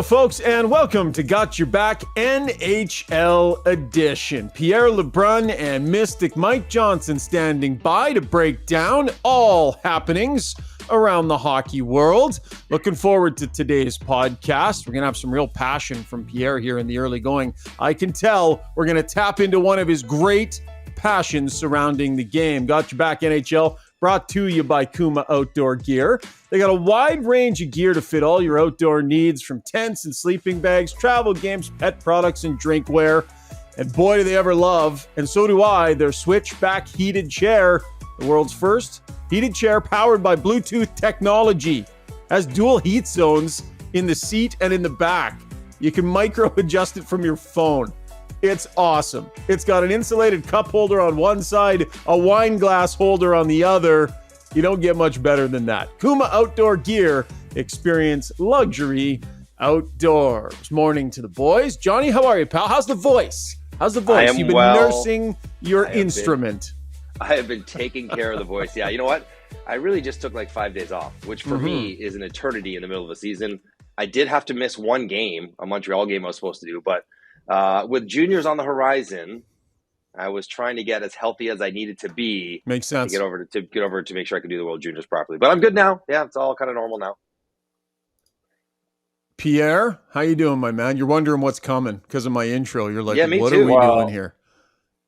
Hello, folks, and welcome to Got Your Back NHL Edition. Pierre LeBrun and Mystic Mike Johnson standing by to break down all happenings around the hockey world. Looking forward to today's podcast. We're going to have some real passion from Pierre here in the early going. I can tell we're going to tap into one of his great passions surrounding the game. Got Your Back NHL, brought to you by Kuma Outdoor Gear. They got a wide range of gear to fit all your outdoor needs, from tents and sleeping bags, travel games, pet products, and drinkware. And boy, do they ever love, and so do I, their switchback heated chair. The world's first heated chair powered by Bluetooth technology. Has dual heat zones in the seat and in the back. You can micro adjust it from your phone. It's awesome. It's got an insulated cup holder on one side, a wine glass holder on the other. You don't get much better than that. Kuma Outdoor Gear. Experience luxury outdoors. Morning to the boys. Johnny, how are you, pal? How's the voice? You've been nursing your instrument. I have been taking care of the voice. Yeah, you know what? I really just took like 5 days off, which for me is an eternity in the middle of a season. I did have to miss one game, a Montreal game I was supposed to do, but with juniors on the horizon, I was trying to get as healthy as I needed to be. Makes sense. To get over to make sure I could do the World Juniors properly. But I'm good now. Yeah, it's all kind of normal now. Pierre, how you doing, my man? You're wondering what's coming because of my intro. You're like, me what too. are we doing here?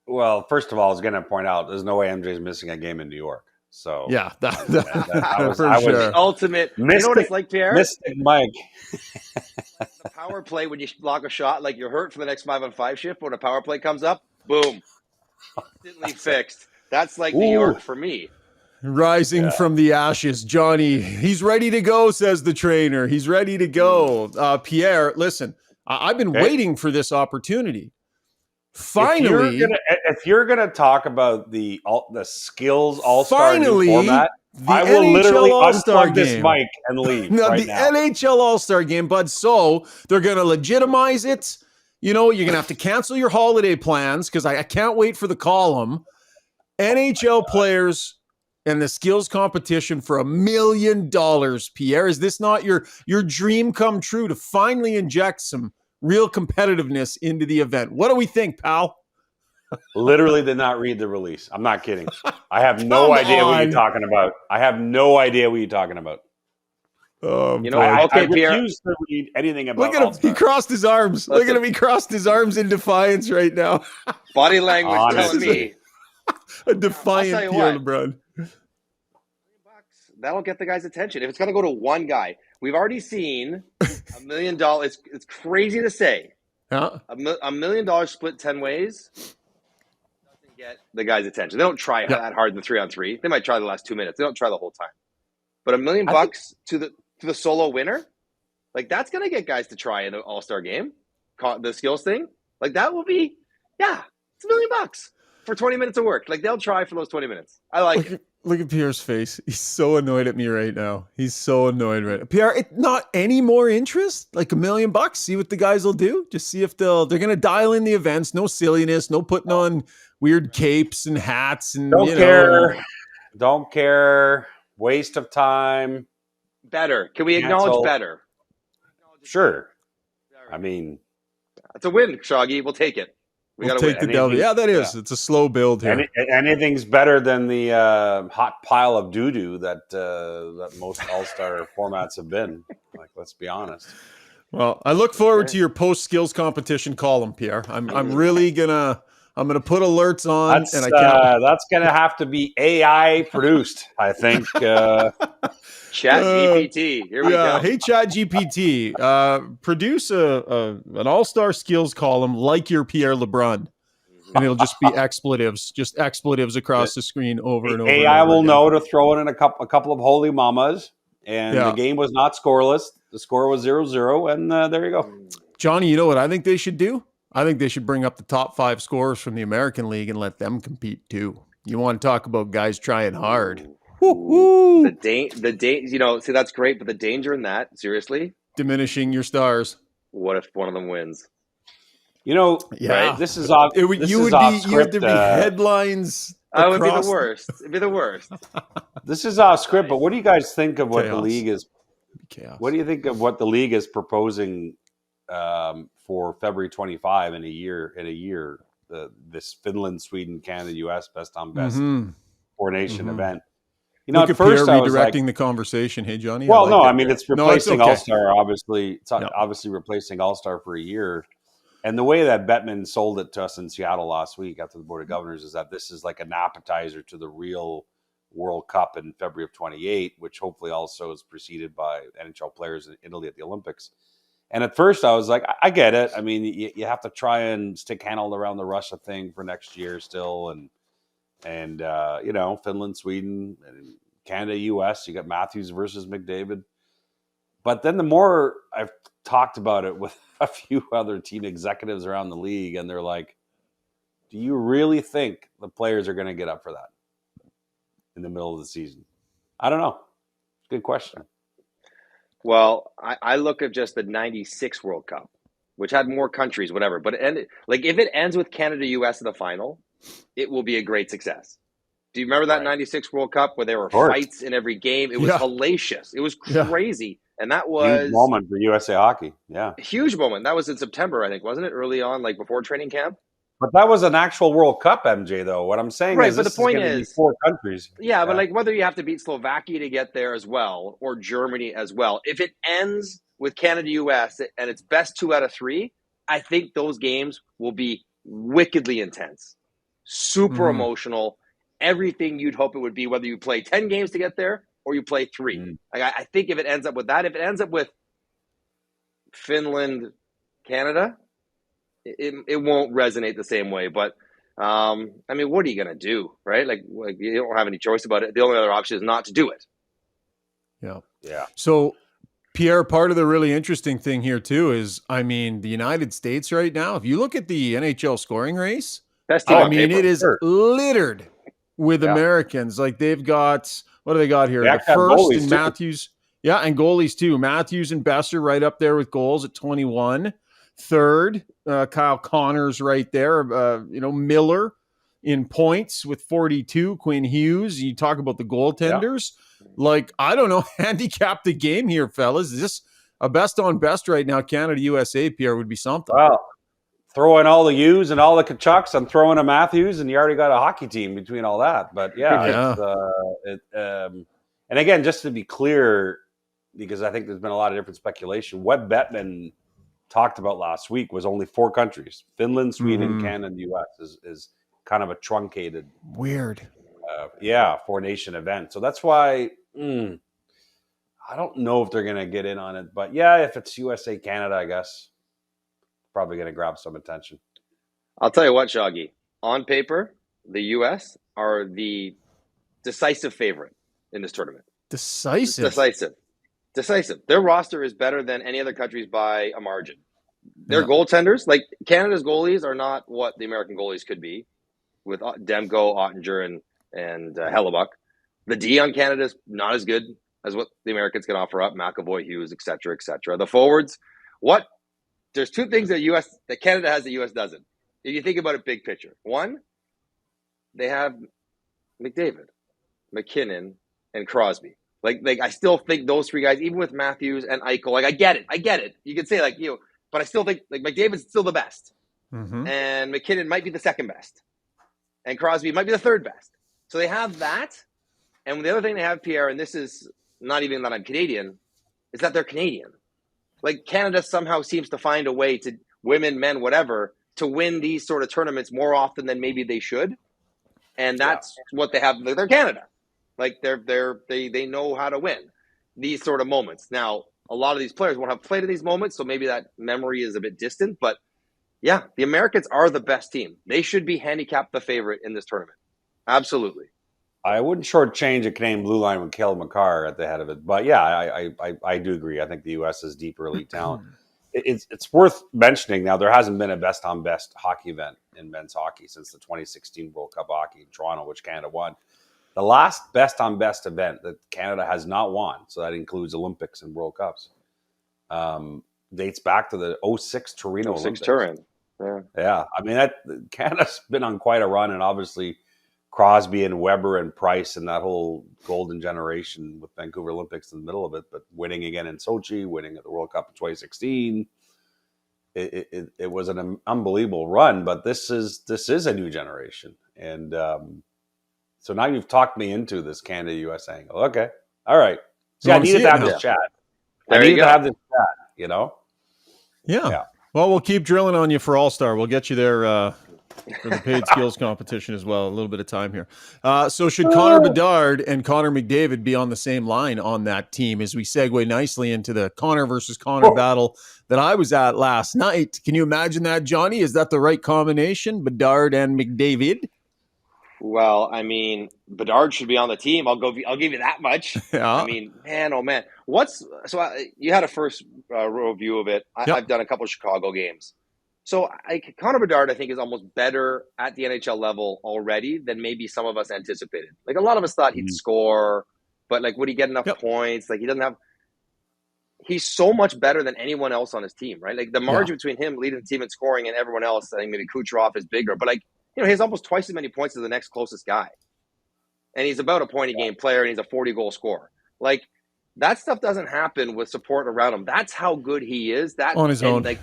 Well, first of all, I was going to point out there's no way MJ's missing a game in New York. So yeah, I was the ultimate. You know what it's like, Pierre? Mystic Mike. The power play when you block a shot, like you're hurt for the next 5-on-5 shift. When a power play comes up, boom, instantly fixed. That's like New York for me. Rising from the ashes, Johnny. He's ready to go, says the trainer. He's ready to go. Pierre, listen, I've been waiting for this opportunity. Finally, if you're gonna talk about the skills All-Star format, I will NHL literally All-Star unplug this mic and leave. No, right the now. NHL All-Star game, bud. So they're gonna legitimize it. You know, you're gonna have to cancel your holiday plans because I can't wait for the column. NHL players and the skills competition for $1 million. Pierre, is this not your dream come true to finally inject some real competitiveness into the event? What do we think, pal? Literally did not read the release. I'm not kidding. I have no idea what you're talking about. You know, I Pierre. refuse to read anything about Look at him. All-Star. He crossed his arms. Look at him. He crossed his arms in defiance right now. Body language telling me. A defiant Pierre LeBrun. That'll get the guy's attention. If it's going to go to one guy, we've already seen $1 million. It's crazy to say. Huh? $1 million split 10 ways doesn't get the guy's attention. They don't try that hard in the 3-on-3. They might try the last 2 minutes. They don't try the whole time. But $1 million to the solo winner, like that's going to get guys to try in an All-Star game. The skills thing, like that will be, it's $1 million for 20 minutes of work. Like they'll try for those 20 minutes. I like it. Look at Pierre's face. He's so annoyed at me right now. He's so annoyed right now. Pierre, not any more interest? Like $1 million? See what the guys will do? Just see if they're going to dial in the events. No silliness. No putting on weird capes and hats. And Don't care. Waste of time. Better. Can we acknowledge better? Sure. I mean, it's a win, Shoggy. We'll take it. We'll take the W. Yeah, that is. It's a slow build here. Anything's better than the hot pile of doo-doo that most All-Star formats have been. Like, let's be honest. Well, I look forward to your post-skills competition column, Pierre. I'm really gonna put alerts on, and that's gonna have to be AI produced, I think. Chat GPT. Here we go. Hey, Chat GPT. Produce an all-star skills column like your Pierre LeBrun. And it'll just be expletives across the screen over and over. AI will know to throw in a couple of holy mamas. And the game was not scoreless. The score was 0-0. And there you go. Johnny, you know what I think they should do? I think they should bring up the top 5 scorers from the American League and let them compete too. You want to talk about guys trying hard. Woo-hoo. See, that's great, but the danger in that, seriously, diminishing your stars. What if one of them wins? Right? This is off. You would be headlines. It would be the worst. It'd be the worst. This is off script, but what do you guys think of what the league is? Chaos. What do you think of what the league is proposing for February 25 in a year. This Finland, Sweden, Canada, U.S. best on best four nation event. You know, Look at at Pierre first I was like, redirecting the conversation. Hey, Johnny. well, I no, like I it. mean, it's No, it's replacing okay. All-Star, obviously. It's obviously replacing All-Star for a year. And the way that Bettman sold it to us in Seattle last week after the Board of Governors is that this is like an appetizer to the real World Cup in February of 28, which hopefully also is preceded by NHL players in Italy at the Olympics. And at first I was like, I get it. I mean, you have to try and stick handle around the Russia thing for next year still. And you know, Finland, Sweden, and Canada, US, you got Matthews versus McDavid. But then the more I've talked about it with a few other team executives around the league, and they're like, do you really think the players are going to get up for that in the middle of the season? I don't know. Good question. Well, I look at just the 96 World Cup, which had more countries, whatever. But if it ends with Canada, US in the final, it will be a great success. Do you remember that 96 World Cup where there were fights in every game? It was hellacious. It was crazy. And that was huge moment for USA Hockey. Yeah. A huge moment. That was in September, I think, wasn't it? Early on, like before training camp. But that was an actual World Cup, MJ, though. What I'm saying is but this the point is going to be is 4 countries. Yeah, but like whether you have to beat Slovakia to get there as well, or Germany as well, if it ends with Canada, US, and it's best 2 out of 3, I think those games will be wickedly intense, super emotional, everything you'd hope it would be, whether you play 10 games to get there or you play 3. Like I think if it ends up with that, if it ends up with Finland, Canada, it won't resonate the same way. But I mean, what are you going to do, right? Like you don't have any choice about it. The only other option is not to do it. Yeah. So, Pierre, part of the really interesting thing here too is, I mean, the United States right now, if you look at the NHL scoring race, best team I on mean, paper. it is littered with Americans. Like they've got, what do they got here? The first in Matthews. Yeah, and goalies too. Matthews and Besser right up there with goals at 21. Third, Kyle Connors right there. Miller in points with 42. Quinn Hughes. You talk about the goaltenders. Like, I don't know, handicap the game here, fellas. Is this a best on best right now? Canada, USA, Pierre, would be something. Well, throw in all the Hughes and all the Kachucks and throw in a Matthews, and you already got a hockey team between all that. But and again, just to be clear, because I think there's been a lot of different speculation, what Bettman talked about last week was only 4 countries: Finland, Sweden, Canada, and the US is kind of a truncated, weird, 4-nation event. So that's why I don't know if they're going to get in on it. But if it's USA, Canada, I guess probably going to grab some attention. I'll tell you what, Shoggy. On paper, the US are the decisive favorite in this tournament. Decisive. Their roster is better than any other country's by a margin. Their goaltenders, like Canada's goalies, are not what the American goalies could be with Demko, Ottinger, and Hellebuck. The D on Canada is not as good as what the Americans can offer up: McAvoy, Hughes, et cetera, et cetera. The forwards, there's 2 things that Canada has that US doesn't. If you think about it big picture. One, they have McDavid, McKinnon, and Crosby. Like I still think those 3 guys, even with Matthews and Eichel, like I get it. You could say but I still think like McDavid's still the best. And McKinnon might be the second best. And Crosby might be the third best. So they have that. And the other thing they have, Pierre, and this is not even that I'm Canadian, is that they're Canadian. Like Canada somehow seems to find a way to, women, men, whatever, to win these sort of tournaments more often than maybe they should. And that's what they have. They're Canada. Like they know how to win these sort of moments. Now, a lot of these players won't have played in these moments, so maybe that memory is a bit distant. But the Americans are the best team. They should be handicapped the favorite in this tournament. Absolutely. I wouldn't shortchange a Canadian blue line with Cale Makar at the head of it. But I do agree. I think the US has deeper elite talent. It's worth mentioning now, there hasn't been a best on best hockey event in men's hockey since the 2016 World Cup hockey in Toronto, which Canada won. The last best on best event that Canada has not won, so that includes Olympics and World Cups, dates back to the 06 Torino Olympics. Turin. Yeah. I mean, Canada's been on quite a run, and obviously Crosby and Weber and Price and that whole golden generation with Vancouver Olympics in the middle of it, but winning again in Sochi, winning at the World Cup in 2016. it was an unbelievable run. But this is a new generation, and so now you've talked me into this Canada-US angle. Okay, all right. See, I needed to have this chat. I needed to have this chat. You know. Yeah. Well, we'll keep drilling on you for All-Star. We'll get you there for the paid skills competition as well. A little bit of time here. So should Connor Bedard and Connor McDavid be on the same line on that team as we segue nicely into the Connor versus Connor battle that I was at last night? Can you imagine that, Johnny? Is that the right combination, Bedard and McDavid? Well, I mean, Bedard should be on the team. I'll give you that much. Yeah. I mean, man, oh man, you had a first row view of it. I've done a couple of Chicago games. So Connor Bedard, I think, is almost better at the NHL level already than maybe some of us anticipated. Like, a lot of us thought he'd score, but like, would he get enough points? Like, he's so much better than anyone else on his team, right? Like, the margin between him leading the team in scoring and everyone else, I think maybe Kucherov is bigger, but like, he has almost twice as many points as the next closest guy. And he's about a point-a-game player, and he's a 40-goal scorer. Like, that stuff doesn't happen with support around him. That's how good he is. On his own. Like,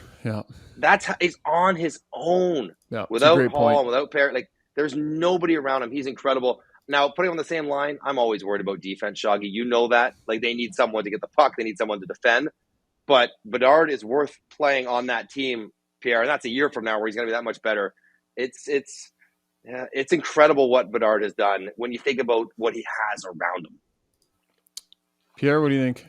that's how he's on his own. Yeah, without Hall, without Perry. Like, there's nobody around him. He's incredible. Now, putting him on the same line, I'm always worried about defense, Shoggy. You know that. Like, they need someone to get the puck. They need someone to defend. But Bedard is worth playing on that team, Pierre, and that's a year from now where he's going to be that much better. It's incredible what Bedard has done when you think about what he has around him. Pierre, what do you think?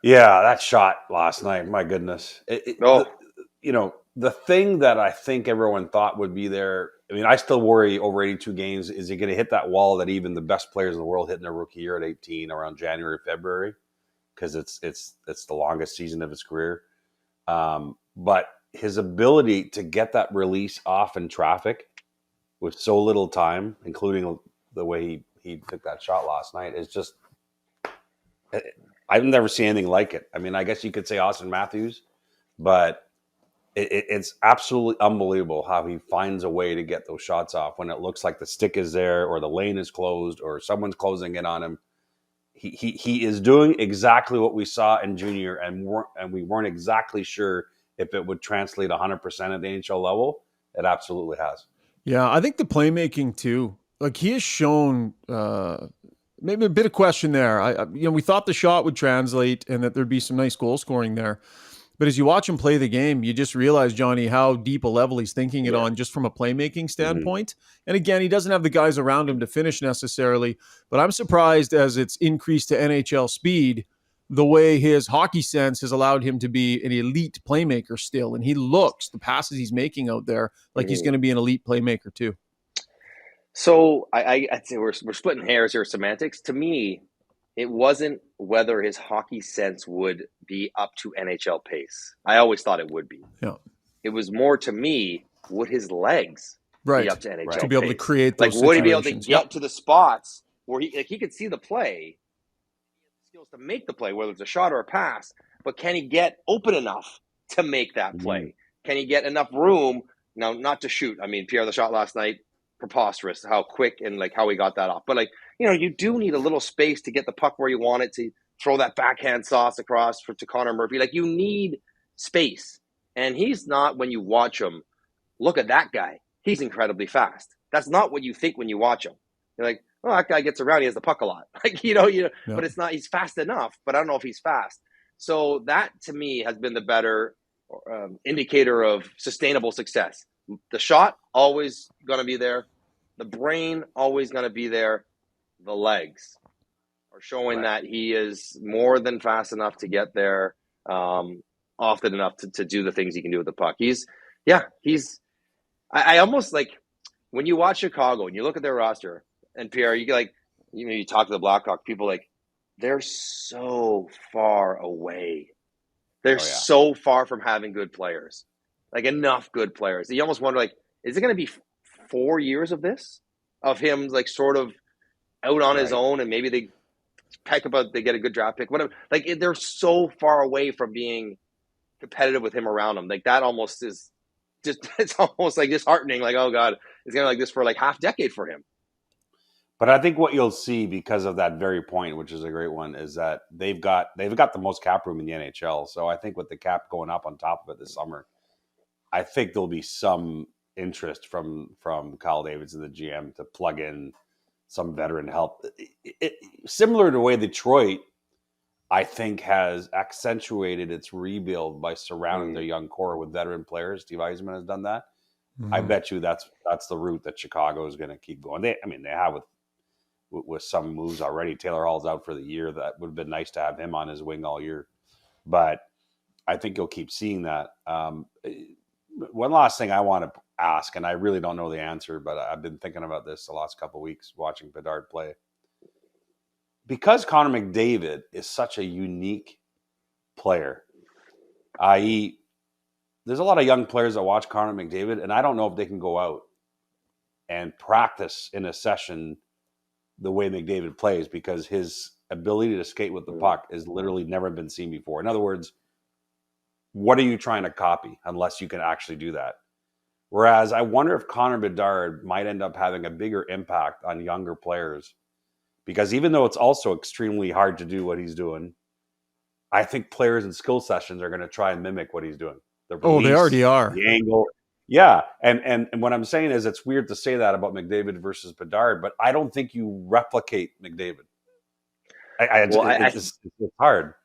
Yeah, that shot last night, my goodness. The thing that I think everyone thought would be there, I mean, I still worry over 82 games, is he going to hit that wall that even the best players in the world hit in their rookie year at 18 around January, February, because it's the longest season of his career. But his ability to get that release off in traffic with so little time, including the way he took that shot last night, is just, I've never seen anything like it. I mean, I guess you could say Austin Matthews, but it's absolutely unbelievable how he finds a way to get those shots off when it looks like the stick is there or the lane is closed or someone's closing in on him. He is doing exactly what we saw in junior, and we weren't exactly sure if it would translate 100% at the NHL level. It absolutely has. Yeah, I think the playmaking too. Like, he has shown maybe a bit of question there. We thought the shot would translate and that there'd be some nice goal scoring there. But as you watch him play the game, you just realize, Johnny, how deep a level he's thinking it on just from a playmaking standpoint. Mm-hmm. And again, he doesn't have the guys around him to finish necessarily. But I'm surprised as it's increased to NHL speed, the way his hockey sense has allowed him to be an elite playmaker still. And he looks, the passes he's making out there, like he's going to be an elite playmaker too. So I'd say we're splitting hairs here, semantics. To me, it wasn't whether his hockey sense would be up to NHL pace. I always thought it would be. Yeah. It was more, to me, would his legs be up to NHL pace? To be able to create those situations. Would he be able to get to the spots where he could see the play, skills to make the play, whether it's a shot or a pass, but can he get open enough to make that play? Can he get enough room, now not to shoot? I mean, Pierre, the shot last night, preposterous, how quick and like how he got that off. But like, you do need a little space to get the puck where you want it, to throw that backhand sauce across to Connor Murphy. Like, you need space. And he's not, when you watch him, look at that guy. He's incredibly fast. That's not what you think when you watch him. You're like, oh, that guy gets around. He has the puck a lot. Like, but it's not, he's fast enough, but I don't know if he's fast. So that, to me, has been the better indicator of sustainable success. The shot, always going to be there. The brain, always going to be there. The legs are showing that he is more than fast enough to get there, often enough to do the things he can do with the puck. I almost like, when you watch Chicago and you look at their roster, and Pierre, you talk to the Blackhawk people, like, they're so far away. They're so far from having good players, like enough good players. You almost wonder, like, is it going to be 4 years of this, of him like sort of out on his own, and maybe they they get a good draft pick, whatever. Like, they're so far away from being competitive with him around them. Like, that almost is just, it's almost like disheartening. Like, oh God, it's going to be like this for like half decade for him. But I think what you'll see because of that very point, which is a great one, is that they've got the most cap room in the NHL. So I think with the cap going up on top of it this summer, I think there'll be some interest from Kyle Davidson, the GM, to plug in some veteran help. Similar to the way Detroit, I think, has accentuated its rebuild by surrounding their young core with veteran players. Steve Yzerman has done that. I bet you that's the route that Chicago is going to keep going. They have with some moves already. Taylor Hall's out for the year. That would have been nice to have him on his wing all year. But I think you'll keep seeing that. One last thing I want to ask, and I really don't know the answer, but I've been thinking about this the last couple of weeks watching Bedard play. Because Connor McDavid is such a unique player, i.e., there's a lot of young players that watch Connor McDavid, and I don't know if they can go out and practice in a session the way McDavid plays, because his ability to skate with the puck has literally never been seen before. In other words, what are you trying to copy unless you can actually do that? Whereas I wonder if Connor Bedard might end up having a bigger impact on younger players, because even though it's also extremely hard to do what he's doing, I think players in skill sessions are going to try and mimic what he's doing. The release, they already are. The angle. Yeah. And what I'm saying is it's weird to say that about McDavid versus Bedard, but I don't think you replicate McDavid. It's hard.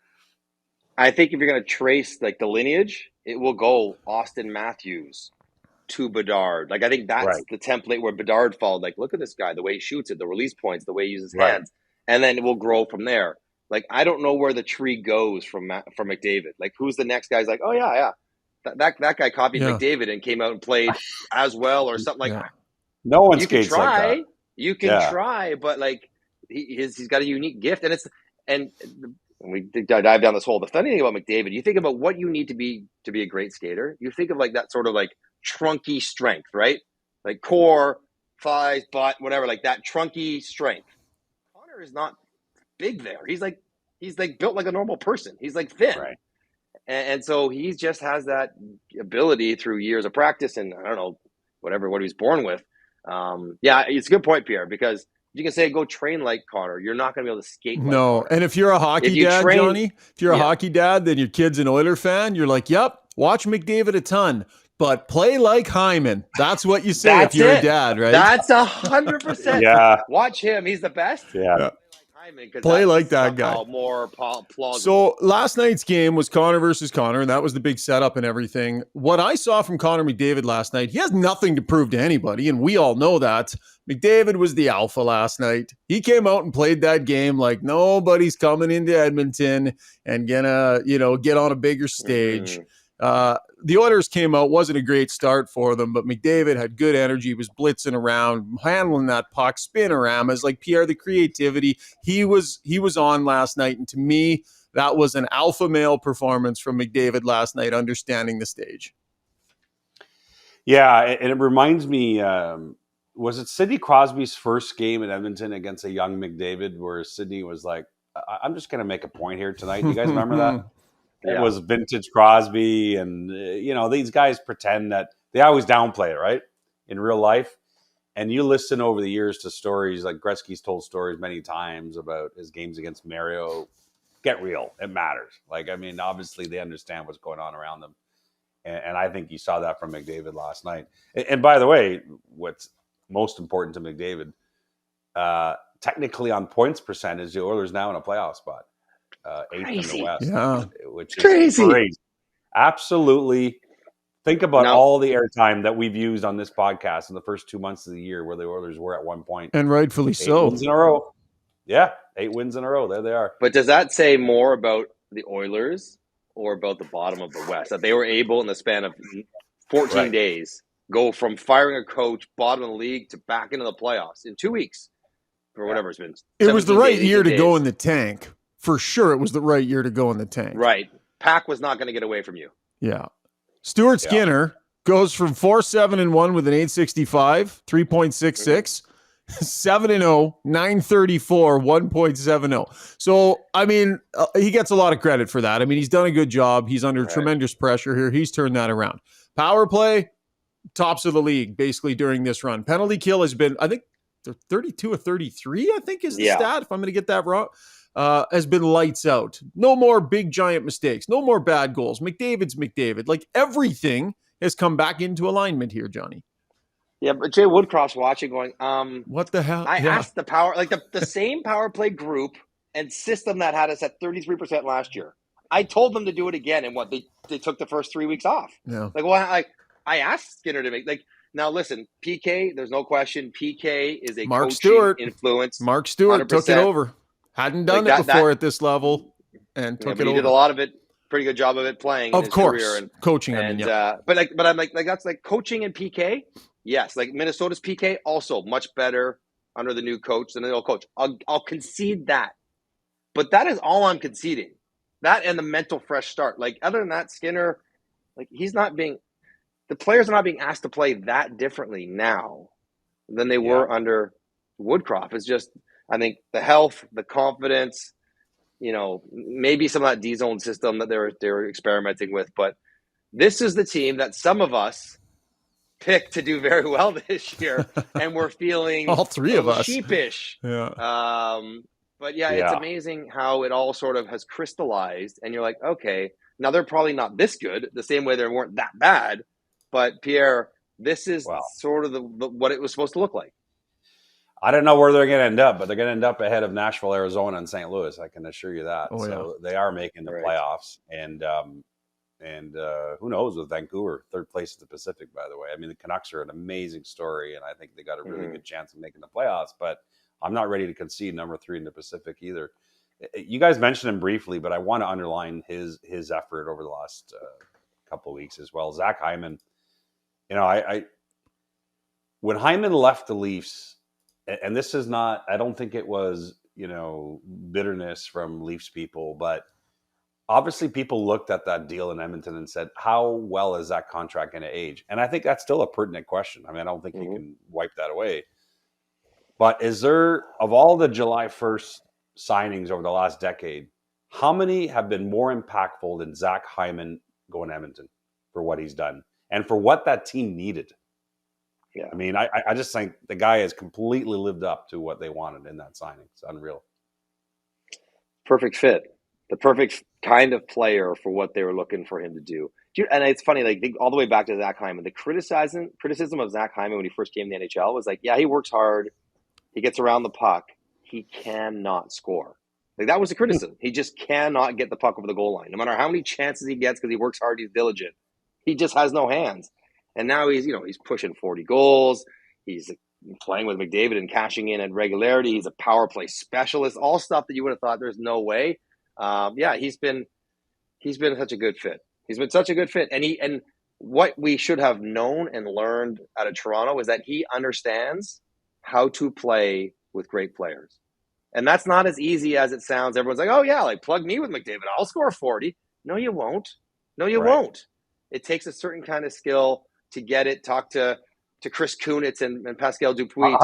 I think if you're going to trace like the lineage, it will go Austin Matthews to Bedard. Like, I think that's the template where Bedard followed. Like, look at this guy, the way he shoots it, the release points, the way he uses hands, and then it will grow from there. Like, I don't know where the tree goes from McDavid. Like, who's the next guy? He's like, oh yeah. That guy copied McDavid and came out and played as well or something like that. No one You can skates try. like that. You can try, but like he's got a unique gift, and we dive down this hole. The funny thing about McDavid, you think about what you need to be a great skater. You think of like that sort of like trunky strength, right? Like core, thighs, butt, whatever, like that trunky strength. Connor is not big there. He's like built like a normal person. He's like thin. Right. And so he just has that ability through years of practice and I don't know, what he was born with. It's a good point, Pierre, because you can say go train like Connor. You're not going to be able to skate like Connor. And if you're a hockey dad, Johnny, if you're a hockey dad, then your kid's an Oiler fan, you're like, yep, watch McDavid a ton, but play like Hyman. That's what you say if you're a dad, right? That's 100%. Yeah. Watch him. He's the best. Yeah. Play like that guy. More plausible. So last night's game was Connor versus Connor, and that was the big setup and everything. What I saw from Connor McDavid last night, he has nothing to prove to anybody, and we all know that. McDavid was the alpha last night. He came out and played that game like nobody's coming into Edmonton and gonna, get on a bigger stage. The Oilers came out, wasn't a great start for them, but McDavid had good energy, was blitzing around, handling that puck, spin-oramas, like Pierre, the creativity. He was on last night, and to me, that was an alpha male performance from McDavid last night, understanding the stage. Yeah, and it reminds me, was it Sidney Crosby's first game in Edmonton against a young McDavid, where Sidney was like, I'm just going to make a point here tonight. You guys remember that? It was vintage Crosby, and these guys pretend that they always downplay it, right? In real life. And you listen over the years to stories, like Gretzky's told stories many times about his games against Mario. Get real. It matters. Obviously they understand what's going on around them. And I think you saw that from McDavid last night. And by the way, what's most important to McDavid, technically on points percentage, the Oilers now in a playoff spot. 8th in the West, which is crazy. Absolutely. Think about all the airtime that we've used on this podcast in the first 2 months of the year, where the Oilers were at one point, and rightfully 8 so. wins in a row. Yeah, 8 wins in a row. There they are. But does that say more about the Oilers or about the bottom of the West, that they were able in the span of 14 days go from firing a coach, bottom of the league, to back into the playoffs in 2 weeks, or whatever it's been? It was the right year to go in the tank. For sure, it was the right year to go in the tank. Right. Pack was not going to get away from you. Yeah. Stuart Skinner goes from 4-7-1 with an 865, 3.66, 7-0, 934, 1.70. So, he gets a lot of credit for that. He's done a good job. He's under tremendous pressure here. He's turned that around. Power play, tops of the league, basically, during this run. Penalty kill has been, I think, 32 or 33, I think is the Yeah. stat, if I'm going to get that wrong, has been lights out. No more big, giant mistakes. No more bad goals. McDavid's McDavid. Like, everything has come back into alignment here, Johnny. Yeah, but Jay Woodcroft's watching going, what the hell? I asked the power, like the same power play group and system that had us at 33% last year. I told them to do it again, and what they took the first 3 weeks off. Yeah. Like, well, I asked Skinner to make, like, now listen, PK, there's no question, PK is a Mark coaching Stewart influence. Mark Stewart 100%. took it over. Hadn't done Like it before at this level, and took it he over. did a lot of it, pretty good job of it playing. Of in his course, career and coaching. And yeah. but I'm like that's like coaching and PK. Yes, like Minnesota's PK also much better under the new coach than the old coach. I'll concede that, but that is all I'm conceding. That and the mental fresh start. Like, other than that, Skinner, like, the players are not being asked to play that differently now than they were under Woodcroft. It's just, I think, the health, the confidence, maybe some of that D-zone system that they're experimenting with. But this is the team that some of us picked to do very well this year, and we're feeling all three of us sheepish. Yeah. But it's amazing how it all sort of has crystallized, and you're like, okay, now they're probably not this good, the same way they weren't that bad. But Pierre, this is sort of the what it was supposed to look like. I don't know where they're going to end up, but they're going to end up ahead of Nashville, Arizona, and St. Louis. I can assure you that. They are making the playoffs, and who knows with Vancouver, third place in the Pacific, by the way. I mean, the Canucks are an amazing story, and I think they got a really good chance of making the playoffs, but I'm not ready to concede number 3 in the Pacific either. You guys mentioned him briefly, but I want to underline his effort over the last couple of weeks as well. Zach Hyman, when Hyman left the Leafs, and this is not, I don't think it was, bitterness from Leafs people, but obviously people looked at that deal in Edmonton and said, how well is that contract going to age? And I think that's still a pertinent question. I mean, I don't think you can wipe that away. But is there, of all the July 1st signings over the last decade, how many have been more impactful than Zach Hyman going to Edmonton for what he's done and for what that team needed? Yeah, I mean, I just think the guy has completely lived up to what they wanted in that signing. It's unreal. Perfect fit. The perfect kind of player for what they were looking for him to do. And it's funny, like, all the way back to Zach Hyman, the criticism of Zach Hyman when he first came to the NHL was like, yeah, he works hard. He gets around the puck. He cannot score. Like, that was the criticism. He just cannot get the puck over the goal line. No matter how many chances he gets, because he works hard, he's diligent. He just has no hands. And now he's pushing 40 goals. He's playing with McDavid and cashing in at regularity. He's a power play specialist. All stuff that you would have thought there's no way. He's been such a good fit. He's been such a good fit. And what we should have known and learned out of Toronto is that he understands how to play with great players. And that's not as easy as it sounds. Everyone's like, oh yeah, like, plug me with McDavid, I'll score 40. No, you won't. Won't. It takes a certain kind of skill to get it. Talk to Chris Kunitz and Pascal Dupuis.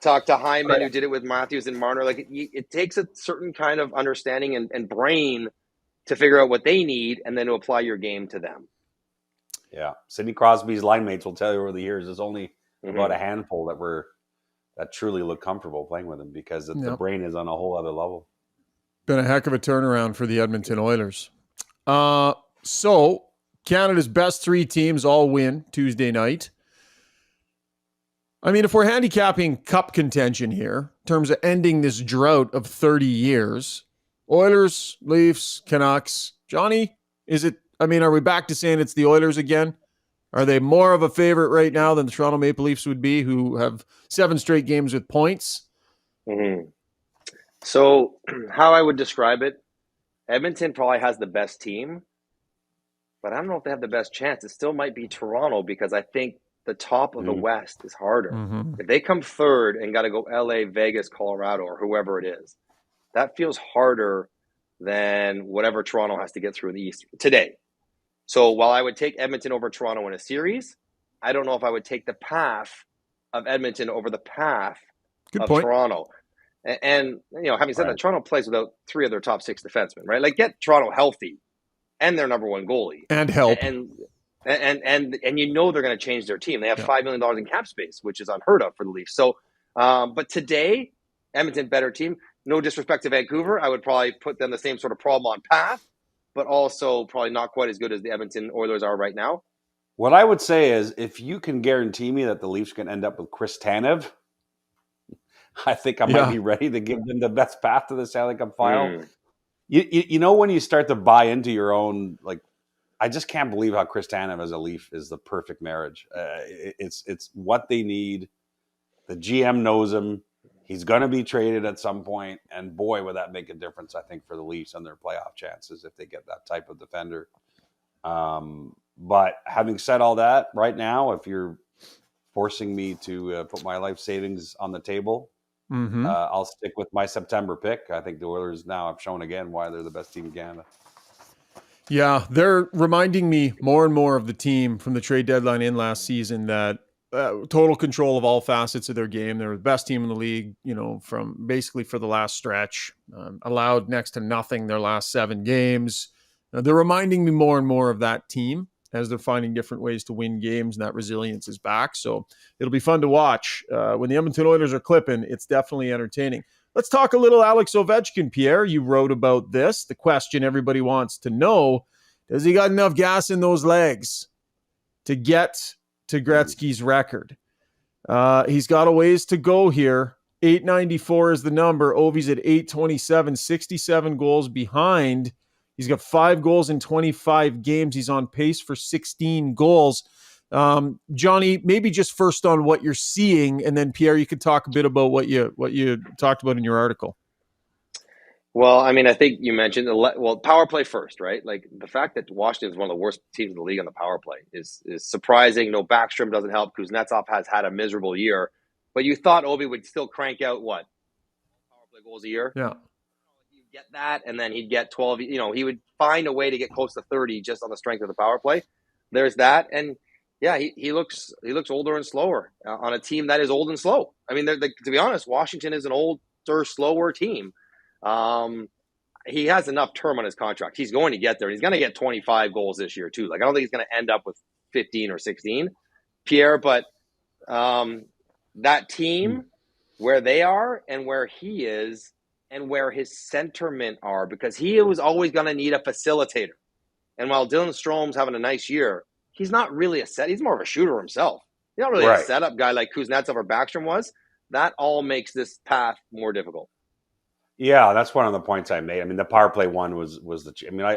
Talk to Hyman, who did it with Matthews and Marner. Like, it takes a certain kind of understanding and brain to figure out what they need and then to apply your game to them. Yeah. Sidney Crosby's line mates will tell you over the years there's only about a handful that truly look comfortable playing with him because the brain is on a whole other level. Been a heck of a turnaround for the Edmonton Oilers. So Canada's best 3 teams all win Tuesday night. I mean, if we're handicapping cup contention here, in terms of ending this drought of 30 years, Oilers, Leafs, Canucks, Johnny, are we back to saying it's the Oilers again? Are they more of a favorite right now than the Toronto Maple Leafs would be, who have 7 straight games with points? So how I would describe it, Edmonton probably has the best team, but I don't know if they have the best chance. It still might be Toronto because I think the top of the West is harder. If they come third and got to go LA, Vegas, Colorado, or whoever it is, that feels harder than whatever Toronto has to get through in the East today. So while I would take Edmonton over Toronto in a series, I don't know if I would take the path of Edmonton over the path of Toronto. And having said that, Toronto plays without 3 of their top 6 defensemen, right? Like, get Toronto healthy and their number 1 goalie. And help. And they're going to change their team. They have $5 million in cap space, which is unheard of for the Leafs. So But today, Edmonton, better team. No disrespect to Vancouver. I would probably put them the same sort of problem on path, but also probably not quite as good as the Edmonton Oilers are right now. What I would say is, if you can guarantee me that the Leafs can end up with Chris Tanev, I think I might be ready to give them the best path to the Stanley Cup final. You know, when you start to buy into your own, like, I just can't believe how Chris Tanev as a Leaf is the perfect marriage. It's what they need. The GM knows him. He's going to be traded at some point, and boy, would that make a difference, I think, for the Leafs and their playoff chances if they get that type of defender. But having said all that, right now, if you're forcing me to put my life savings on the table, I'll stick with my September pick. I think the Oilers now have shown again why they're the best team in Canada. Yeah, they're reminding me more and more of the team from the trade deadline in last season that total control of all facets of their game. They're the best team in the league, you know, from basically for the last stretch. Allowed next to nothing their last 7 games. They're reminding me more and more of that team as they're finding different ways to win games, and that resilience is back. So it'll be fun to watch. When the Edmonton Oilers are clipping, it's definitely entertaining. Let's talk a little Alex Ovechkin, Pierre. You wrote about this. The question everybody wants to know, does he got enough gas in those legs to get to Gretzky's record? He's got a ways to go here. 894 is the number. Ovie's at 827, 67 goals behind. He's got 5 goals in 25 games. He's on pace for 16 goals. Johnny, maybe just first on what you're seeing, and then Pierre, you could talk a bit about what you talked about in your article. Well, I mean, I think you mentioned power play first, right? Like the fact that Washington is one of the worst teams in the league on the power play is surprising. No, Backstrom doesn't help. Kuznetsov has had a miserable year, but you thought Ovie would still crank out what, power play goals a year? Yeah, he'd get that, and then he'd get 12. You know, he would find a way to get close to 30 just on the strength of the power play. There's that, and yeah, he looks older and slower on a team that is old and slow. I mean, to be honest, Washington is an older, slower team. He has enough term on his contract. He's going to get there. He's going to get 25 goals this year too. Like, I don't think he's going to end up with 15 or 16, Pierre, but that team, where they are and where he is and where his centermen are, because he was always going to need a facilitator. And while Dylan Strom's having a nice year, he's not really he's more of a shooter himself. He's not really a setup guy like Kuznetsov or Backstrom was. That all makes this path more difficult. Yeah, that's one of the points I made. I mean, the power play one was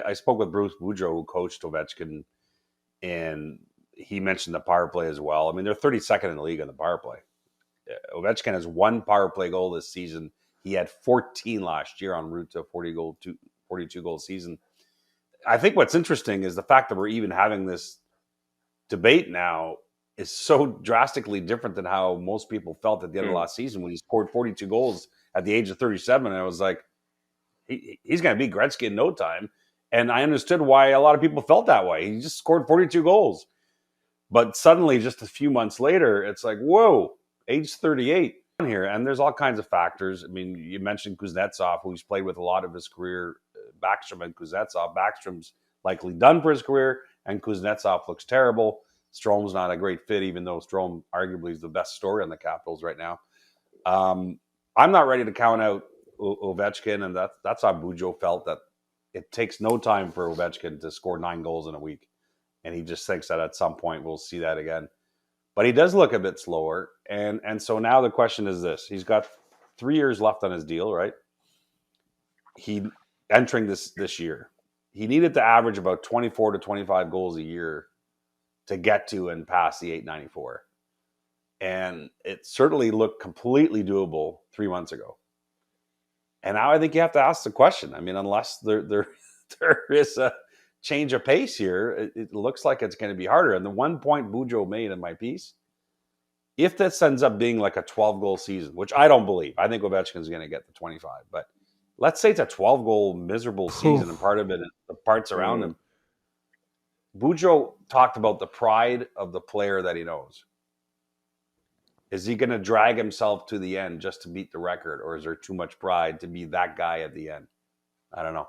I spoke with Bruce Boudreau, who coached Ovechkin, and he mentioned the power play as well. I mean, they're 32nd in the league on the power play. Ovechkin has 1 power play goal this season. He had 14 last year en route to a 42 goal season. I think what's interesting is the fact that we're even having this debate now is so drastically different than how most people felt at the end of last season when he scored 42 goals at the age of 37. And I was like, he's going to beat Gretzky in no time. And I understood why a lot of people felt that way. He just scored 42 goals. But suddenly, just a few months later, it's like, whoa, age 38 here. And there's all kinds of factors. I mean, you mentioned Kuznetsov, who's played with a lot of his career, Backstrom and Kuznetsov. Backstrom's likely done for his career, and Kuznetsov looks terrible. Strom's not a great fit, even though Strome arguably is the best story on the Capitals right now. I'm not ready to count out Ovechkin, and that's how Boudreau felt, that it takes no time for Ovechkin to score 9 goals in a week. And he just thinks that at some point we'll see that again. But he does look a bit slower. And so now the question is this. He's got 3 years left on his deal, right? He entering this year. He needed to average about 24 to 25 goals a year to get to and pass the 894. And it certainly looked completely doable 3 months ago. And now I think you have to ask the question. I mean, unless there is a change of pace here, it looks like it's going to be harder. And the one point Boudreau made in my piece, if this ends up being like a 12-goal season, which I don't believe, I think Ovechkin's going to get the 25. But let's say it's a 12-goal miserable season, and part of it is the parts around him. Boudreau talked about the pride of the player that he knows. Is he going to drag himself to the end just to beat the record, or is there too much pride to be that guy at the end? I don't know.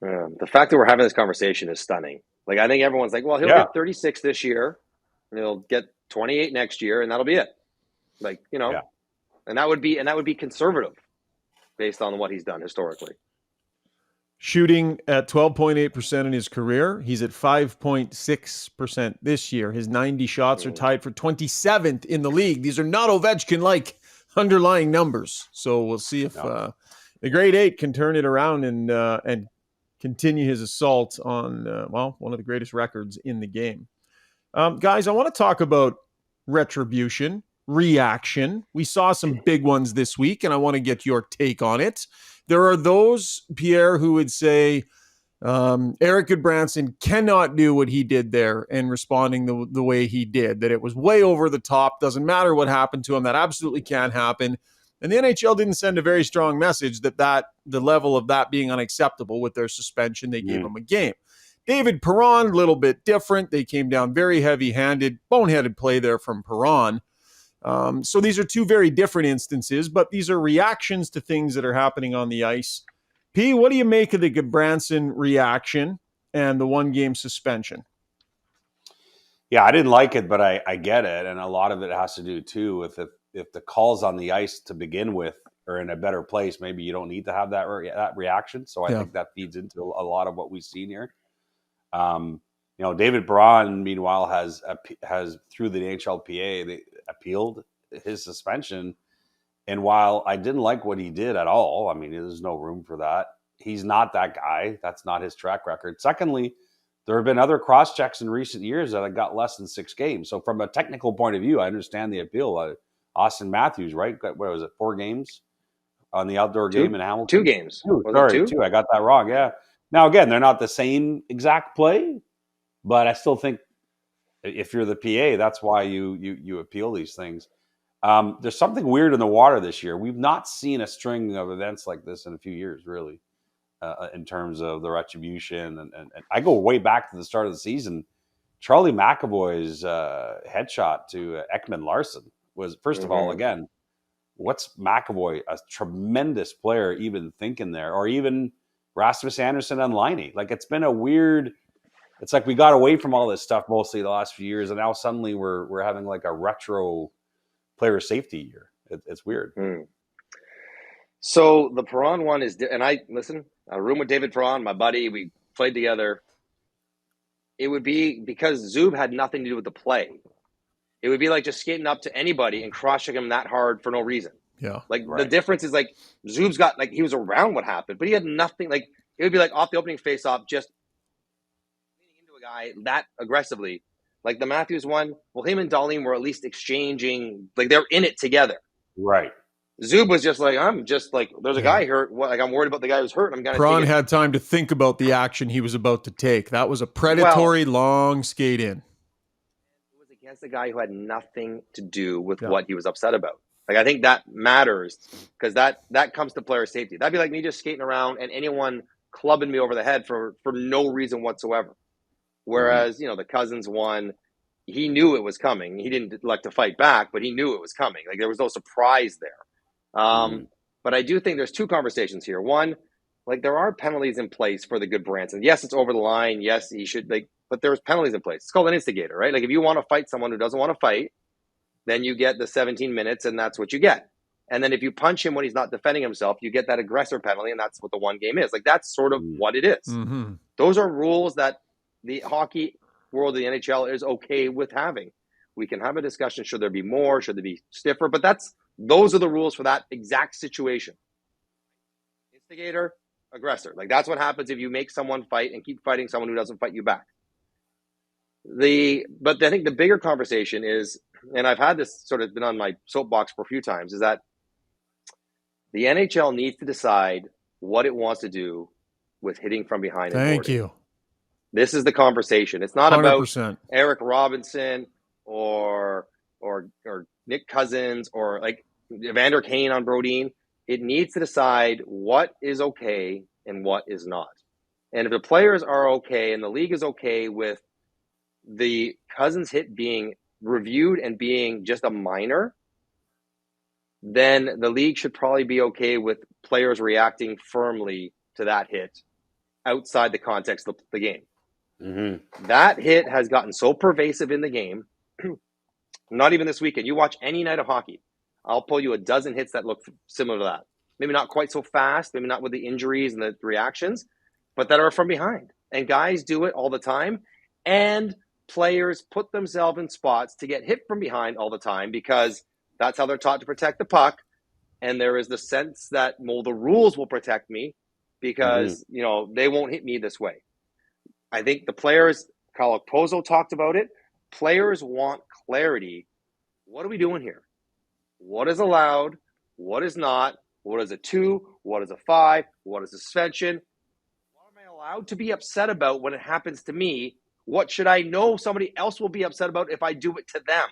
The fact that we're having this conversation is stunning. Like, I think everyone's like, well, he'll get 36 this year, and he'll get 28 next year, and that'll be it. Like, Yeah. and that would be conservative based on what he's done historically. Shooting at 12.8% in his career. He's at 5.6% this year. His 90 shots are tied for 27th in the league. These are not Ovechkin-like underlying numbers. So we'll see if the Great Eight can turn it around and continue his assault on, one of the greatest records in the game. Guys, I want to talk about retribution, reaction. We saw some big ones this week, and I want to get your take on it. There are those, Pierre, who would say Erik Goodbranson cannot do what he did there and responding the way he did, that it was way over the top, doesn't matter what happened to him, that absolutely can't happen. And the NHL didn't send a very strong message that the level of that being unacceptable with their suspension, they gave him a game. David Perron, a little bit different. They came down very heavy-handed, boneheaded play there from Perron. So these are two very different instances, but these are reactions to things that are happening on the ice. P, what do you make of the Goodbranson reaction and the one-game suspension? Yeah, I didn't like it, but I get it. And a lot of it has to do, too, with if the calls on the ice to begin with are in a better place, maybe you don't need to have that reaction. So I think that feeds into a lot of what we've seen here. David Perron, meanwhile, has through the NHLPA, they appealed his suspension. And while I didn't like what he did at all, I mean, there's no room for that. He's not that guy. That's not his track record. Secondly, there have been other cross-checks in recent years that have got less than 6 games. So from a technical point of view, I understand the appeal. Austin Matthews, right? What was it, 4 games on the outdoor game in Hamilton? 2 games. Two. I got that wrong, yeah. Now, again, they're not the same exact play, but I still think if you're the PA, that's why you appeal these things. There's something weird in the water this year. We've not seen a string of events like this in a few years, really, in terms of the retribution. And I go way back to the start of the season. Charlie McAvoy's headshot to Ekman Larson was, first of all, again, what's McAvoy, a tremendous player, even thinking there? Or even Rasmus Anderson and Laine. Like, it's been a weird... It's like we got away from all this stuff mostly the last few years, and now suddenly we're having like a retro player safety year. It's weird. So the Perron one is, and I room with David Perron, my buddy. We played together. It would be because Zub had nothing to do with the play. It would be like just skating up to anybody and cross-checking him that hard for no reason. Yeah, The difference is like Zub's got like he was around what happened, but he had nothing. Like it would be like off the opening face-off, just into a guy that aggressively. Like the Matthews one, well, him and Darlene were at least exchanging, like they're in it together. Right. Zub was just like, there's a guy hurt. Like I'm worried about the guy who's hurt. I'm gonna. Perron had time to think about the action he was about to take. That was a predatory long skate in. It was against a guy who had nothing to do with what he was upset about. Like I think that matters because that comes to player safety. That'd be like me just skating around and anyone clubbing me over the head for no reason whatsoever. Whereas, the Cousins one, he knew it was coming. He didn't like to fight back, but he knew it was coming. Like there was no surprise there. But I do think there's 2 conversations here. One, like there are penalties in place for the Goodbranson. Yes, it's over the line. Yes, he should but there's penalties in place. It's called an instigator, right? Like if you want to fight someone who doesn't want to fight, then you get the 17 minutes and that's what you get. And then if you punch him when he's not defending himself, you get that aggressor penalty and that's what the 1 game is. Like that's sort of what it is. Those are rules that the hockey world of the NHL is okay with having. We can have a discussion. Should there be more? Should there be stiffer? But those are the rules for that exact situation. Instigator, aggressor. Like that's what happens if you make someone fight and keep fighting someone who doesn't fight you back. But I think the bigger conversation is, and I've had this sort of been on my soapbox for a few times, is that the NHL needs to decide what it wants to do with hitting from behind. Thank you. This is the conversation. It's not 100%. about Eric Robinson or Nick Cousins or like Evander Kane on Brodin. It needs to decide what is okay and what is not. And if the players are okay and the league is okay with the Cousins hit being reviewed and being just a minor, then the league should probably be okay with players reacting firmly to that hit outside the context of the game. That hit has gotten so pervasive in the game, not even this weekend. You watch any night of hockey. I'll pull you a dozen hits that look similar to that. Maybe not quite so fast, maybe not with the injuries and the reactions, but that are from behind. And guys do it all the time. And players put themselves in spots to get hit from behind all the time because that's how they're taught to protect the puck. And there is the sense that, well, the rules will protect me because, they won't hit me this way. I think the players, Kyle Okposo talked about it, players want clarity. What are we doing here? What is allowed? What is not? What is a 2? What is a 5? What is a suspension? What am I allowed to be upset about when it happens to me? What should I know somebody else will be upset about if I do it to them?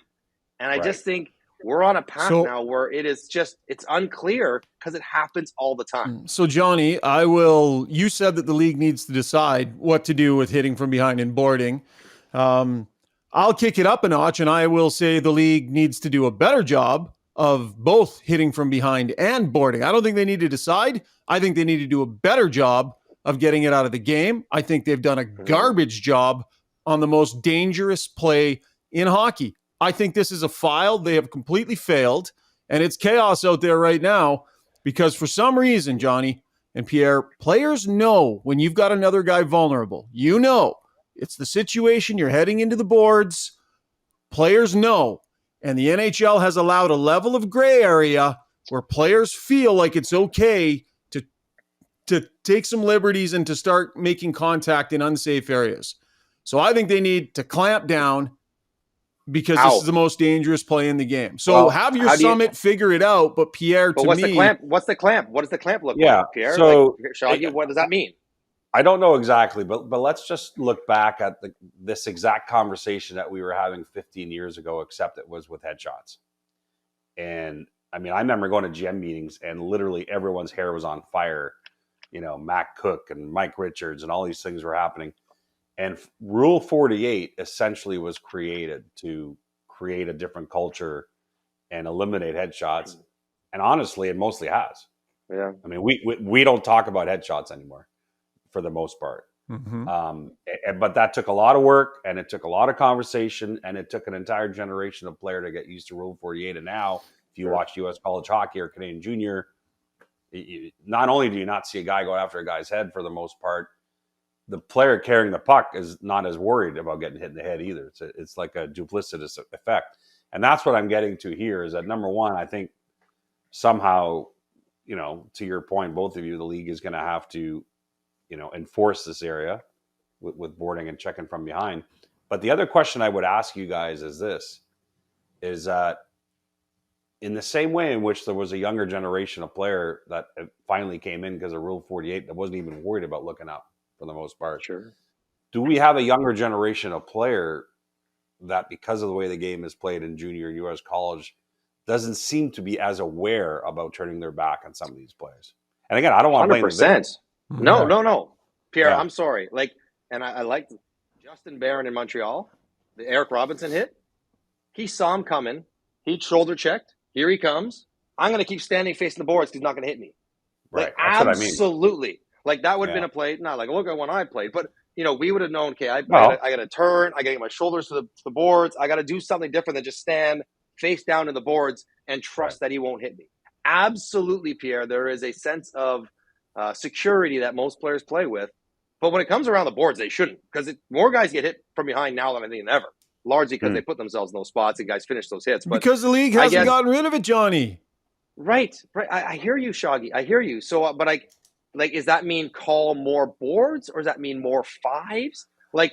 And I just think we're on a path now where it's unclear because it happens all the time. So, Johnny, you said that the league needs to decide what to do with hitting from behind and boarding. I'll kick it up a notch, and I will say the league needs to do a better job of both hitting from behind and boarding. I don't think they need to decide. I think they need to do a better job of getting it out of the game. I think they've done a garbage job on the most dangerous play in hockey. I think this is a file they have completely failed, and it's chaos out there right now because for some reason, Johnny and Pierre, players know when you've got another guy vulnerable. It's the situation, you're heading into the boards. Players know. And the NHL has allowed a level of gray area where players feel like it's okay to take some liberties and to start making contact in unsafe areas. So I think they need to clamp down because this is the most dangerous play in the game. So have your summit figure it out, but Pierre, what's the clamp? What's the clamp? What does the clamp look like, Pierre? So, what does that mean? I don't know exactly, but let's just look back at this exact conversation that we were having 15 years ago, except it was with headshots. And I mean, I remember going to GM meetings and literally everyone's hair was on fire. Matt Cook and Mike Richards and all these things were happening. And Rule 48 essentially was created to create a different culture and eliminate headshots. And honestly, it mostly has. Yeah. I mean, we don't talk about headshots anymore for the most part. But that took a lot of work and it took a lot of conversation and it took an entire generation of player to get used to Rule 48. And now if you watch U.S. college hockey or Canadian junior, not only do you not see a guy go after a guy's head for the most part, the player carrying the puck is not as worried about getting hit in the head either. It's like a duplicitous effect. And that's what I'm getting to here is that, number one, I think somehow, to your point, both of you, the league is going to have to, enforce this area with boarding and checking from behind. But the other question I would ask you guys is this, is that in the same way in which there was a younger generation of player that finally came in because of Rule 48 that wasn't even worried about looking up for the most part. Sure. Do we have a younger generation of player that, because of the way the game is played in junior U.S. college, doesn't seem to be as aware about turning their back on some of these players? And again, I don't want to blame 100%. No. Pierre, I'm sorry. I liked Justin Barron in Montreal, the Eric Robinson hit. He saw him coming. He shoulder checked. Here he comes. I'm going to keep standing facing the boards because he's not going to hit me. Right. That's Absolutely. What I mean. That would have been a play. Not like, look at when I played. But, we would have known, okay, I got to turn. I got to get my shoulders to the boards. I got to do something different than just stand face down to the boards and trust that he won't hit me. Absolutely, Pierre. There is a sense of security that most players play with. But when it comes around the boards, they shouldn't, because more guys get hit from behind now than I think ever. Largely because they put themselves in those spots and guys finish those hits. But because the league hasn't gotten rid of it, Johnny. Right. I hear you, Shaggy. I hear you. So, but does that mean call more boards or does that mean more fives? Should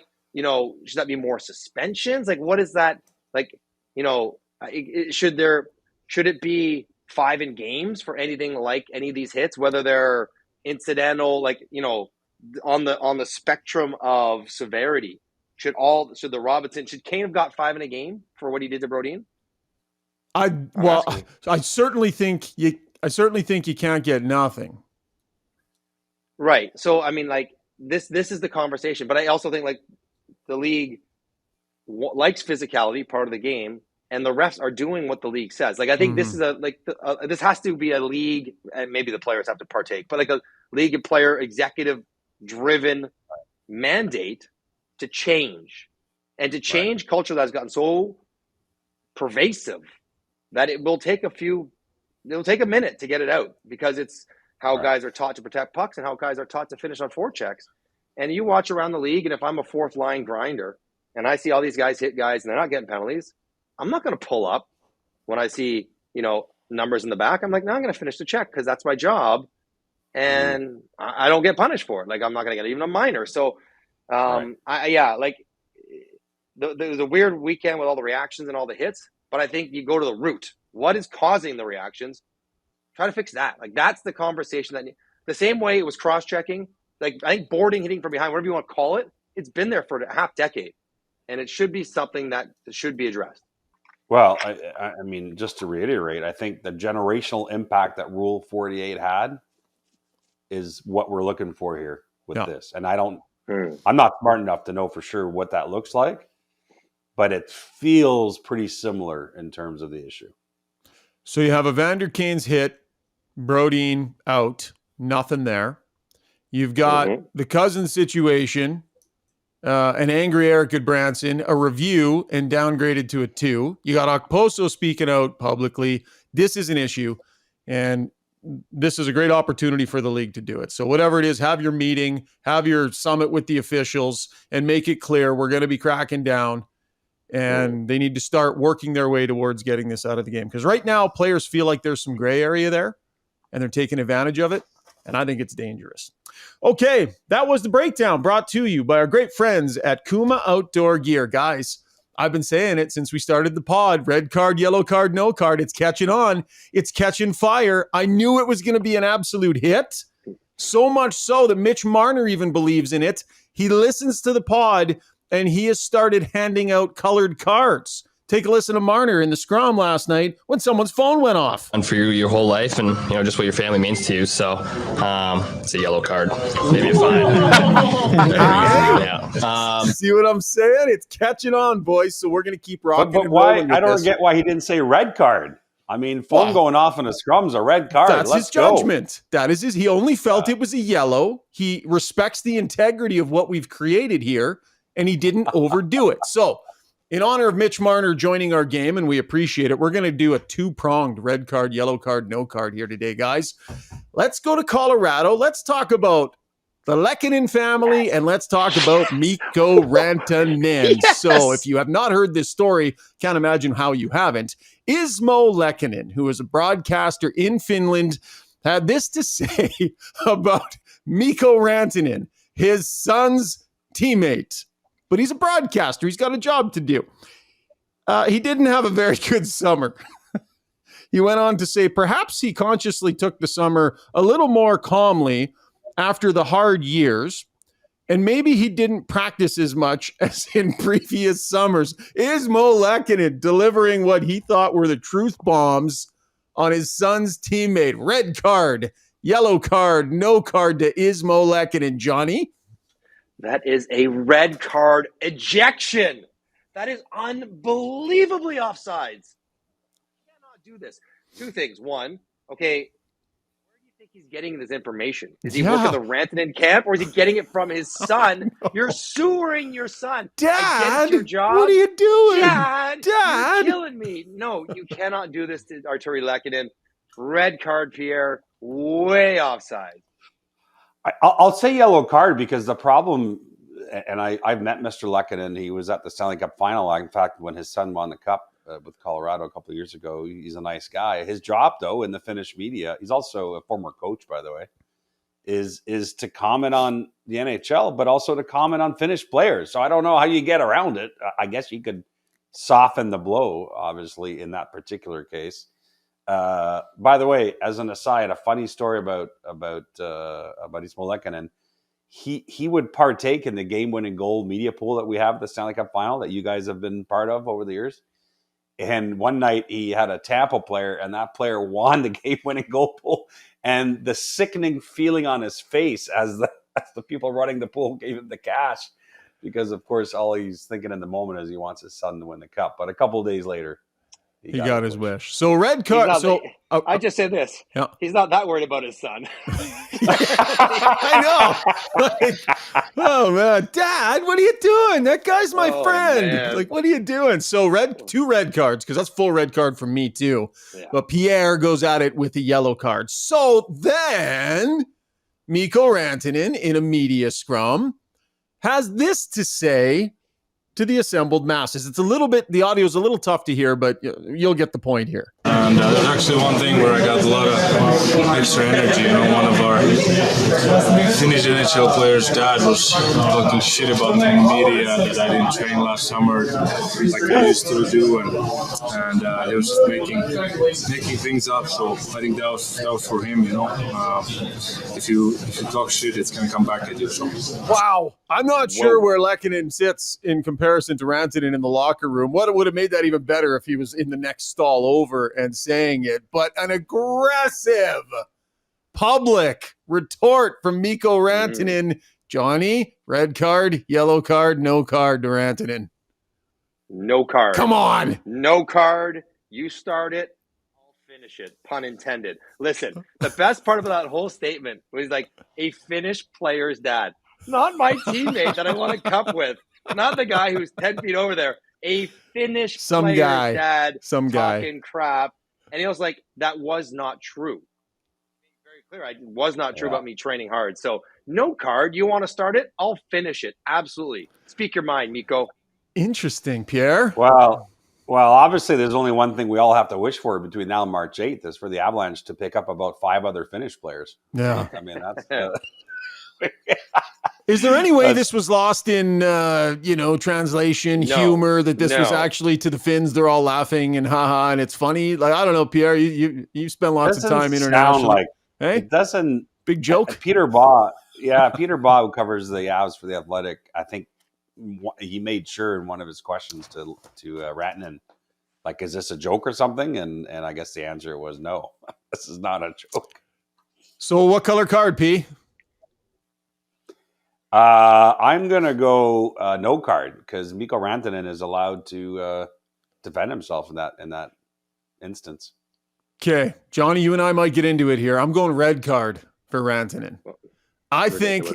that be more suspensions? What is that? Should it be 5 in games for anything like any of these hits, whether they're incidental, on the spectrum of severity? Should Kane have got 5 in a game for what he did to Brodin? I certainly think you can't get nothing. Right. So this is the conversation, but I also think the league likes physicality, part of the game, and the refs are doing what the league says. I think this is this has to be a league, and maybe the players have to partake, but a league and player executive driven mandate to change culture that has gotten so pervasive that it will take a few it'll take a minute to get it out because it's how guys are taught to protect pucks and how guys are taught to finish on forechecks. And you watch around the league, and if I'm a fourth line grinder and I see all these guys hit guys and they're not getting penalties, I'm not going to pull up when I see, numbers in the back. I'm like, no, I'm going to finish the check because that's my job. And I don't get punished for it. Like, I'm not going to get even a minor. So, there was a weird weekend with all the reactions and all the hits, but I think you go to the root. What is causing the reactions? Try to fix that. Like, that's the conversation the same way it was cross-checking. Like, I think boarding, hitting from behind, whatever you want to call it, it's been there for a half decade. And it should be something that should be addressed. Well, I mean, just to reiterate, I think the generational impact that Rule 48 had is what we're looking for here with this. And I'm not smart enough to know for sure what that looks like, but it feels pretty similar in terms of the issue. So you have Evander Kane's hit, Brodin out, nothing there. You've got the Cousins situation, an angry Eric Goodbranson, a review and downgraded to a 2. You got Okposo speaking out publicly. This is an issue, and this is a great opportunity for the league to do it. So whatever it is, have your meeting, have your summit with the officials, and make it clear we're going to be cracking down, and they need to start working their way towards getting this out of the game. Because right now, players feel like there's some gray area there, and they're taking advantage of it, and I think it's dangerous. Okay, that was the breakdown brought to you by our great friends at Kuma Outdoor Gear. Guys, I've been saying it since we started the pod. Red card, yellow card, no card. It's catching on. It's catching fire. I knew it was going to be an absolute hit. So much so that Mitch Marner even believes in it. He listens to the pod, and he has started handing out colored cards. Take a listen to Marner in the scrum last night when someone's phone went off. And for you your whole life and, just what your family means to you. So it's a yellow card, maybe a fine. See what I'm saying? It's catching on, boys. So we're going to keep rocking. But why? I don't get why he didn't say red card. I mean, phone going off in a scrum's a red card. That's his judgment. That is his. He only felt it was a yellow. He respects the integrity of what we've created here, and he didn't overdo it. So, in honor of Mitch Marner joining our game, and we appreciate it, we're going to do a 2-pronged red card, yellow card, no card here today, guys. Let's go to Colorado. Let's talk about the Lehkonen family, and let's talk about Mikko Rantanen. Yes! So if you have not heard this story, can't imagine how you haven't. Ismo Lehkonen, who is a broadcaster in Finland, had this to say about Mikko Rantanen, his son's teammate. But he's a broadcaster. He's got a job to do. He didn't have a very good summer. He went on to say perhaps he consciously took the summer a little more calmly after the hard years, and maybe he didn't practice as much as in previous summers. Ismo Lehkonen delivering what he thought were the truth bombs on his son's teammate. Red card, yellow card, no card to Ismo Lehkonen. Johnny? That is a red card ejection. That is unbelievably offsides. You cannot do this. 2 things. One, okay, where do you think he's getting this information? Is he working the Rantanen camp, or is he getting it from his son? You're sewering your son. Dad, your job. What are you doing? Dad, you're killing me. No, you cannot do this to Artturi Lehkonen. Red card, Pierre. Way offside. I'll say yellow card because the problem, and I've met Mr. Lehkonen. He was at the Stanley Cup final. In fact, when his son won the cup with Colorado a couple of years ago, he's a nice guy. His job, though, in the Finnish media, he's also a former coach, by the way, is to comment on the NHL, but also to comment on Finnish players. So I don't know how you get around it. I guess you could soften the blow, obviously, in that particular case. By the way, as an aside, a funny story about Ismo Lehkonen. He would partake in the game-winning goal media pool that we have at the Stanley Cup final that you guys have been part of over the years. And one night he had a Tampa player, and that player won the game-winning goal pool. And the sickening feeling on his face as the people running the pool gave him the cash, because of course all he's thinking in the moment is he wants his son to win the cup. But a couple of days later, He got his wish. So red card. I just say this. Yeah. He's not that worried about his son. I know. Like, oh man, Dad, what are you doing? That guy's my friend. Man. Like, what are you doing? So two red cards, because that's full red card from me too. Yeah. But Pierre goes at it with a yellow card. So then Mikko Rantanen in a media scrum has this to say to the assembled masses. It's a little bit, the audio is a little tough to hear, but you'll get the point here. And there's actually one thing where I got a lot of extra energy. You know, one of our Finnish NHL players' dad was talking shit about me in media that I didn't train last summer like I used to do, and he was just making things up. So I think that was for him. You know, if you talk shit, it's gonna come back at you. So. Wow, I'm not sure where Lehkonen sits in comparison to Rantanen in the locker room. What would have made that even better if he was in the next stall over and saying it, but an aggressive public retort from Mikko Rantanen. Johnny, red card, yellow card, no card to Rantanen. No card. Come on. No card. You start it, I'll finish it. Pun intended. Listen, the best part about that whole statement was like a Finnish player's dad. Not my teammate that I won a cup with. Not the guy who's 10 feet over there. A Finnish player's dad talking crap. And he was like, that was not true. Very clear. It was not true about me training hard. So no card. You want to start it? I'll finish it. Absolutely. Speak your mind, Mikko. Interesting, Pierre. Well, obviously there's only one thing we all have to wish for between now and March 8th is for the Avalanche to pick up about 5 other Finnish players. Yeah. I mean, that's... Is there any way this was lost in, translation, humor, that this was actually to the Finns? They're all laughing and haha, and it's funny. Like, I don't know, Pierre, you spend lots of time internationally. Hey, it doesn't. Big joke. Peter Baugh, who covers the Avs for the Athletic, I think he made sure in one of his questions to Rantanen, like, is this a joke or something? And I guess the answer was no. This is not a joke. So what color card, P? I'm going to go no card because Mikko Rantanen is allowed to defend himself in that instance. Okay, Johnny, you and I might get into it here. I'm going red card for Rantanen. I think,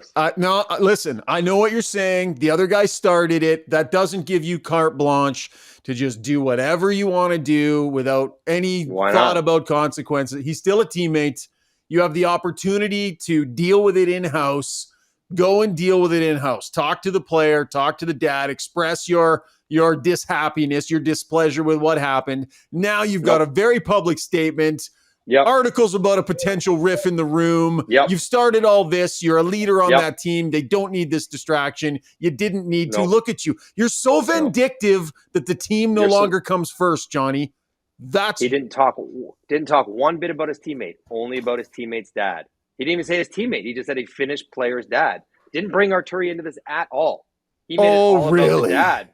listen, I know what you're saying. The other guy started it. That doesn't give you carte blanche to just do whatever you want to do without any thought about consequences. He's still a teammate. You have the opportunity to deal with it in-house. Go and deal with it in-house. Talk to the player, talk to the dad, express your dishappiness, your displeasure with what happened. Now you've got a very public statement, articles about a potential riff in the room. You've started all this. You're a leader on that team. They don't need this distraction. You didn't need to. Look at you. You're so vindictive that the team no longer comes first, Johnny. He didn't talk one bit about his teammate, only about his teammate's dad. He didn't even say his teammate. He just said a Finnish player's dad. Didn't bring Arturi into this at all. He made it all about the dad.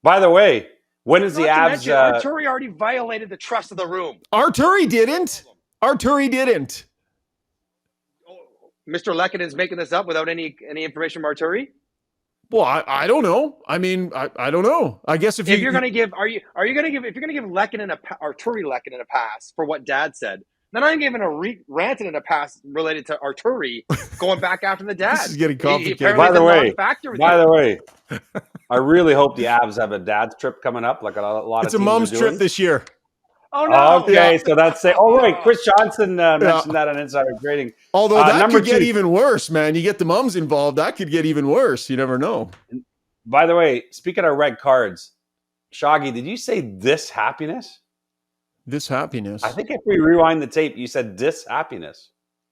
By the way, when is the Avs... Arturi already violated the trust of the room. Arturi didn't. Mr. Lehkonen's making this up without any information from Arturi? Well, I don't know. I mean, I don't know. I guess if you're going to give... If you're going to give Arturi Lehkonen a pass for what dad said, then I'm giving Rantanen a pass related to Arturi going back after the dad. This is getting complicated. By the way, I really hope the Avs have a dad's trip coming up, like a lot of It's a mom's trip this year. Oh, no. Okay, so that's it. Oh, wait, Chris Johnson mentioned that on Insider Trading. Although that could get even worse, man. You get the moms involved, that could get even worse. You never know. By the way, speaking of red cards, Shaggy, did you say this happiness? This happiness. I think if we rewind the tape, you said this happiness.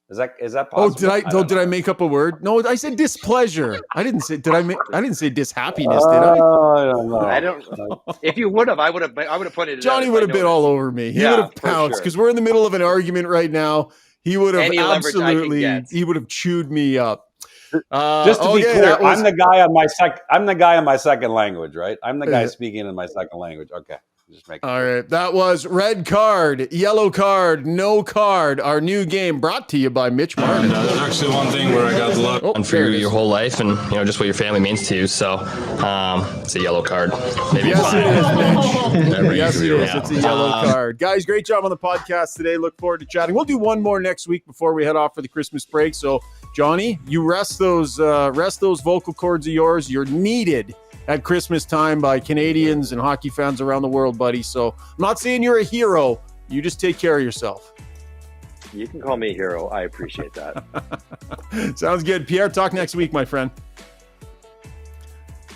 Is that possible? Oh, did I make up a word? No, I said displeasure. I didn't say. I didn't say dishappiness. Did I? I don't know. I don't know. If you would have, I would have put it. Johnny would have been all over me. He would have pounced because we're in the middle of an argument right now. He would have absolutely. He would have chewed me up. Just to be clear, I'm the guy on my second language, right? I'm the guy speaking in my second language. Okay. Just make All right. That was red card, yellow card, no card. Our new game brought to you by Mitch Martin. There's actually one thing where I got a lot. And for your whole life, and just what your family means to you. So it's a yellow card. Maybe Yes, it is, Mitch. Yes, it is. Yeah. It's a yellow card. Guys, great job on the podcast today. Look forward to chatting. We'll do one more next week before we head off for the Christmas break. So, Johnny, you rest those vocal cords of yours. You're needed at Christmas time by Canadians and hockey fans around the world, buddy. So I'm not saying you're a hero. You just take care of yourself. You can call me a hero. I appreciate that. Sounds good. Pierre, talk next week, my friend.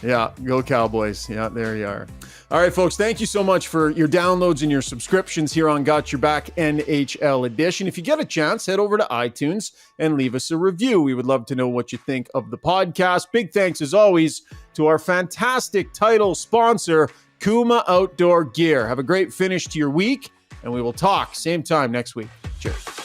Yeah, go Cowboys. Yeah, there you are. All right, folks, thank you so much for your downloads and your subscriptions here on Got Your Back NHL Edition. If you get a chance, head over to iTunes and leave us a review. We would love to know what you think of the podcast. Big thanks, as always, to our fantastic title sponsor, Kuma Outdoor Gear. Have a great finish to your week, and we will talk same time next week. Cheers.